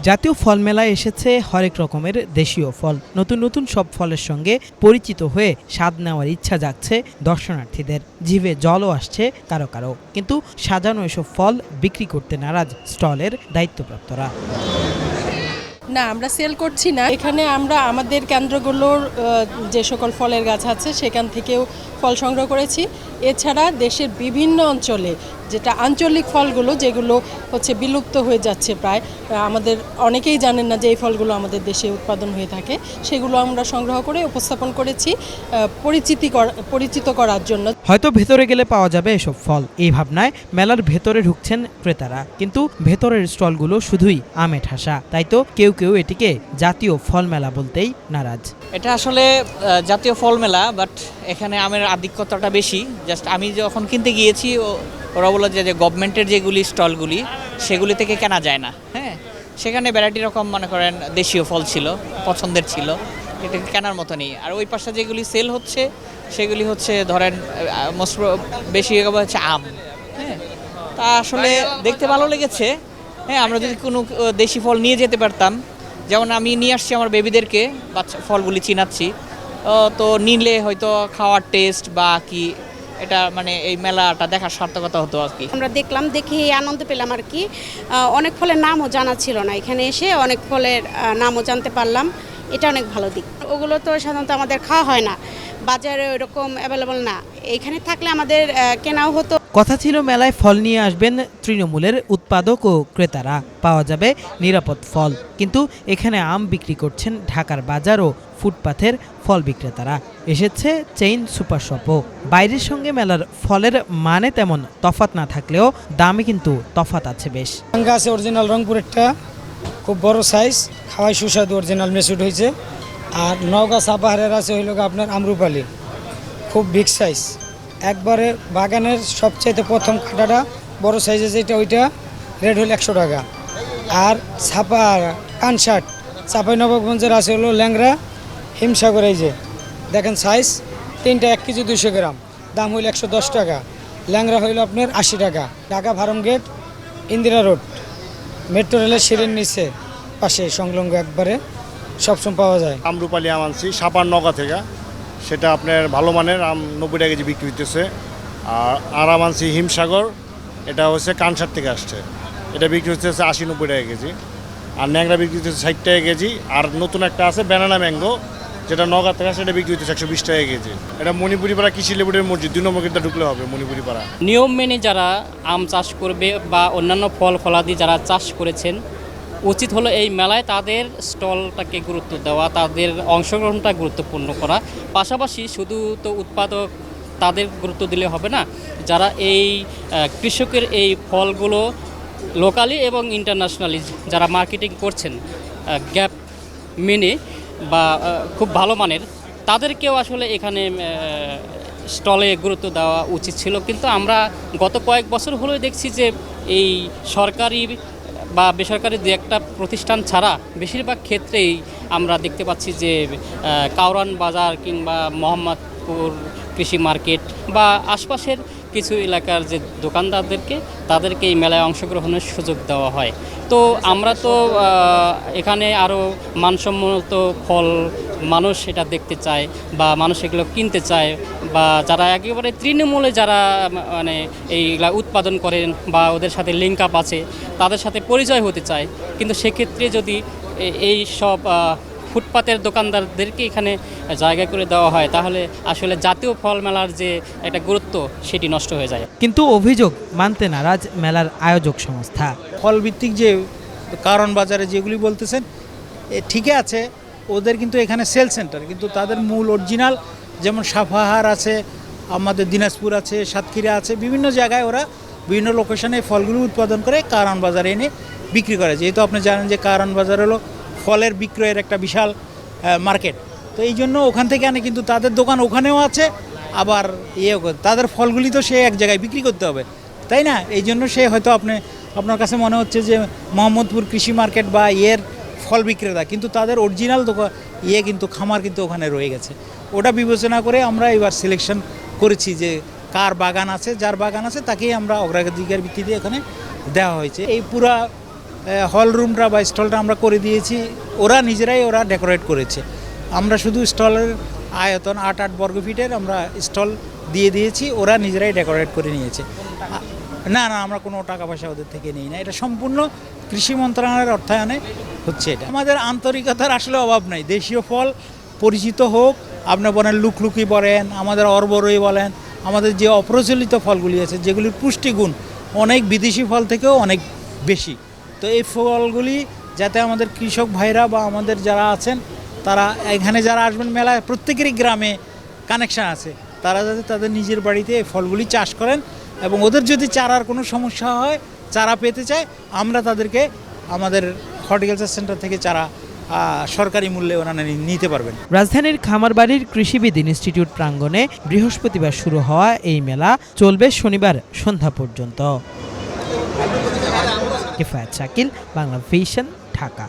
জাতীয় ফল মেলায় এসেছে হরেক রকমের দেশীয় ফল। নতুন নতুন সব ফলের সঙ্গে পরিচিত হয়ে স্বাদ নেওয়ার ইচ্ছা জাগছে দর্শনার্থীদের। জিভে জলও আসছে কারো কারো। কিন্তু সাজানো এসব ফল বিক্রি করতে নারাজ স্টলের দায়িত্বপ্রাপ্তরা। না, আমরা সেল করছি না। এখানে আমরা আমাদের কেন্দ্রগুলোর যে সকল ফলের গাছ আছে সেখান থেকেও ফল সংগ্রহ করেছি। এছাড়া দেশের বিভিন্ন অঞ্চলে যেটা আঞ্চলিক ফলগুলো যেগুলো হচ্ছে বিলুপ্ত হয়ে যাচ্ছে প্রায়, আমাদের অনেকেই জানেন না যে এই ফলগুলো আমাদের দেশে উৎপাদন হয়ে থাকে, সেগুলো আমরা সংগ্রহ করে উপস্থাপন করেছি পরিচিত করার জন্য। হয়তো ভেতরে গেলে পাওয়া যাবে এসব ফল, এই ভাবনায় মেলার ভেতরে ঢুকছেন ক্রেতারা। কিন্তু ভেতরের স্টলগুলো শুধুই আমে ঠাসা। তাই তো কেউ কেউ এটিকে জাতীয় ফল মেলা বলতেই নারাজ। এটা আসলে জাতীয় ফল মেলা, বাট এখানে আমের আধিক্যতাটা বেশি। জাস্ট আমি যখন কিনতে গিয়েছি ওরা বলল যে গভর্নমেন্টের যেগুলি স্টলগুলি সেগুলি থেকে কেনা যায় না। হ্যাঁ, সেখানে ভ্যারাইটি রকম মনে করেন দেশীয় ফল ছিল, পছন্দের ছিল, এটা কেনার মতো নেই। আর ওই পাশে যেগুলি সেল হচ্ছে সেগুলি হচ্ছে ধরেন মোস্ট বেশি হচ্ছে আম। হ্যাঁ, তা আসলে দেখতে ভালো লেগেছে। হ্যাঁ, আমরা যদি কোনো দেশি ফল নিয়ে যেতে পারতাম, যেমন আমি নিয়ে আসছি আমার বেবিদেরকে, বাচ্চা ফলগুলি চিনাচ্ছি, তো নিলে হয়তো খাওয়ার টেস্ট বা কি এটা মানে এই মেলাটা দেখার সার্থকতা হতো আর কি। আমরা দেখলাম, দেখে আনন্দ পেলাম আর কি। অনেক ফলের নামও জানা ছিল না, এখানে এসে অনেক ফলের নামও জানতে পারলাম। এটা অনেক ভালো দিক। ওগুলো তো সাধারণত আমাদের খাওয়া হয় না, বাজারে ওইরকম অ্যাভেলেবল না। এখানে থাকলে আমাদের কেনাও হতো। কথা ছিল মেলায় ফল নিয়ে আসবেন তৃণমূলের উৎপাদক ও ক্রেতারা, পাওয়া যাবে নিরাপদ ফল। কিন্তু এখানে আম বিক্রি করছেন ঢাকার বাজার ও ফুটপাথের ফল বিক্রেতারা। এসেছে চেইন সুপার শপও। বাইরের সঙ্গে মেলার ফলের মানে তেমন তফাৎ না থাকলেও দামে কিন্তু তফাৎ আছে বেশ। আছে অরিজিনাল রংপুরেরটা, খুব বড় সাইজ, খাওয়াই সুস্বাদু, অরিজিনাল মেসুড হয়েছে। আর নওগাঁ সাপাহারের আছে হইল আপনার আমরুপালি, খুব বিগ সাইজ, একবারে বাগানের সবচাইতে প্রথম কাটাটা বড় সাইজের যেটা, ওইটা রেট হলো 100 টাকা। আর কানসাট চাপাই নবাবগঞ্জের আছে হলো ল্যাংরা হিমসাগর, এই যে দেখেন সাইজ, তিনটা 1 কেজি 200 গ্রাম, দাম হইল 110 টাকা। ল্যাংরা হইল আপনার 80 টাকা। Dhaka Farmgate, Indira road, metro রেলের সিঁড়ির নিচে পাশে সংলগ্ন, একবারে সবসময় পাওয়া যায়। আমরুপালি আম আনছি সাপার নগা থেকে, সেটা আপনার ভালো মানের আম 90 টাকা কেজি বিক্রি হইতেছে। আর আম আনছি হিমসাগর, এটা হচ্ছে কানসার থেকে আসছে, এটা বিক্রি হচ্ছে 80-90 টাকা কেজি। আর ন্যাংরা বিক্রি হচ্ছে 60 টাকা কেজি। আর নতুন একটা আছে ব্যানানা ম্যাঙ্গো, যেটা নগা থেকে আসে, এটা বিক্রি হচ্ছে 120 টাকা কেজি। এটা মণিপুরি পাড়া কৃষি লেবুরের মসজিদ 2 নম্বর গেটে ঢুকলে হবে মণিপুরি পাড়া। নিয়ম মেনে যারা আম চাষ করবে বা অন্যান্য ফল ফলাদি যারা চাষ করেছেন, উচিত হলো এই মেলায় তাদের স্টলটাকে গুরুত্ব দেওয়া, তাদের অংশগ্রহণটা গুরুত্বপূর্ণ করা। পাশাপাশি শুধু তো উৎপাদক তাদের গুরুত্ব দিলে হবে না, যারা এই কৃষকের এই ফলগুলো লোকালি এবং ইন্টারন্যাশনালি যারা মার্কেটিং করছেন গ্যাপ মেনে বা খুব ভালো মানের, তাদেরকেও আসলে এখানে স্টলে গুরুত্ব দেওয়া উচিত ছিল। কিন্তু আমরা গত কয়েক বছর হলেও দেখছি যে এই সরকারি বা বেসরকারি দু একটা প্রতিষ্ঠান ছাড়া বেশিরভাগ ক্ষেত্রেই আমরা দেখতে পাচ্ছি যে কাউরান বাজার কিংবা মোহাম্মদপুর কৃষি মার্কেট বা আশপাশের কিছু এলাকার যে তাদেরকে এই মেলায় অংশগ্রহণের সুযোগ দেওয়া হয়। তো আমরা তো এখানে আরও মানসম্মত ফল মানুষ এটা দেখতে চায় বা মানুষ এগুলো কিনতে চায়, বা যারা একেবারে তৃণমূলে যারা মানে এইগুলা উৎপাদন করেন বা ওদের সাথে লিঙ্ক আপ আছে, তাদের সাথে পরিচয় হতে চায়। কিন্তু সেক্ষেত্রে যদি এই সব ফুটপাতের দোকানদারদেরকে এখানে জায়গা করে দেওয়া হয়, তাহলে আসলে জাতীয় ফল মেলার যে একটা গুরুত্ব সেটি নষ্ট হয়ে যায়। কিন্তু অভিযোগ মানতে নারাজ মেলার আয়োজক সংস্থা। ফলভিত্তিক যে কারণ বাজারে যেগুলি বলতেছেন ঠিকই আছে, ওদের কিন্তু এখানে সেল সেন্টার, কিন্তু তাদের মূল অরিজিনাল যেমন সাপাহার আছে, আমাদের দিনাজপুর আছে, সাতক্ষীরা আছে, বিভিন্ন জায়গায় ওরা বিভিন্ন লোকেশনে ফলগুলো উৎপাদন করে কারণ বাজারে এনে বিক্রি করে। যেহেতু আপনি জানেন যে কারণ বাজার হলো ফলের বিক্রয়ের একটা বিশাল মার্কেট, তো এই জন্য ওখান থেকে আনে। কিন্তু তাদের দোকান ওখানেও আছে, আবার তাদের ফলগুলি তো সে এক জায়গায় বিক্রি করতে হবে, তাই না? এই জন্য সে হয়তো আপনার কাছে মনে হচ্ছে যে মোহাম্মদপুর কৃষি মার্কেট বা ফল বিক্রেতা, কিন্তু তাদের অরিজিনাল দোকান কিন্তু খামার কিন্তু ওখানে রয়ে গেছে। ওটা বিবেচনা করে আমরা এবার সিলেকশন করেছি যে কার বাগান আছে, যার বাগান আছে তাকেই আমরা অগ্রাধিকার ভিত্তিতে এখানে দেওয়া হয়েছে। এই পুরা হল রুমটা বা স্টলটা আমরা করে দিয়েছি, ওরা নিজেরাই ডেকোরেট করেছে। আমরা শুধু স্টলের আয়তন 8 বর্গফিটের আমরা স্টল দিয়ে দিয়েছি, ওরা নিজেরাই ডেকোরেট করে নিয়েছে। না আমরা কোনো টাকা পয়সা ওদের থেকে নিই না, এটা সম্পূর্ণ কৃষি মন্ত্রণালয়ের অর্থায়নে হচ্ছে। এটা আমাদের আন্তরিকতার আসলে অভাব নাই। দেশীয় ফল পরিচিত হোক, আপনি বলেন লুকলুকি বলেন, আমাদের অরবরই বলেন, আমাদের যে অপ্রচলিত ফলগুলি আছে যেগুলির পুষ্টিগুণ অনেক বিদেশি ফল থেকেও অনেক বেশি, তো এই ফলগুলি যাতে আমাদের কৃষক ভাইরা বা আমাদের যারা আছেন তারা এখানে যারা আসবেন মেলায়, প্রত্যেকেরই গ্রামে কানেকশান আছে, তারা যাতে তাদের নিজের বাড়িতে এই ফলগুলি চাষ করেন এবং ওদের যদি চারার কোনো সমস্যা হয়, চারা পেতে চায়, আমরা তাদেরকে আমাদের হর্টিকালচার সেন্টার থেকে চারা সরকারি মূল্যে ওনারা নিতে পারবেন। রাজধানীর খামারবাড়ির কৃষিবিদ ইনস্টিটিউট প্রাঙ্গণে বৃহস্পতিবার শুরু হওয়া এই মেলা চলবে শনিবার সন্ধ্যা পর্যন্ত। কিফায়েত শাকিল, বাংলা ভিশন, ঢাকা।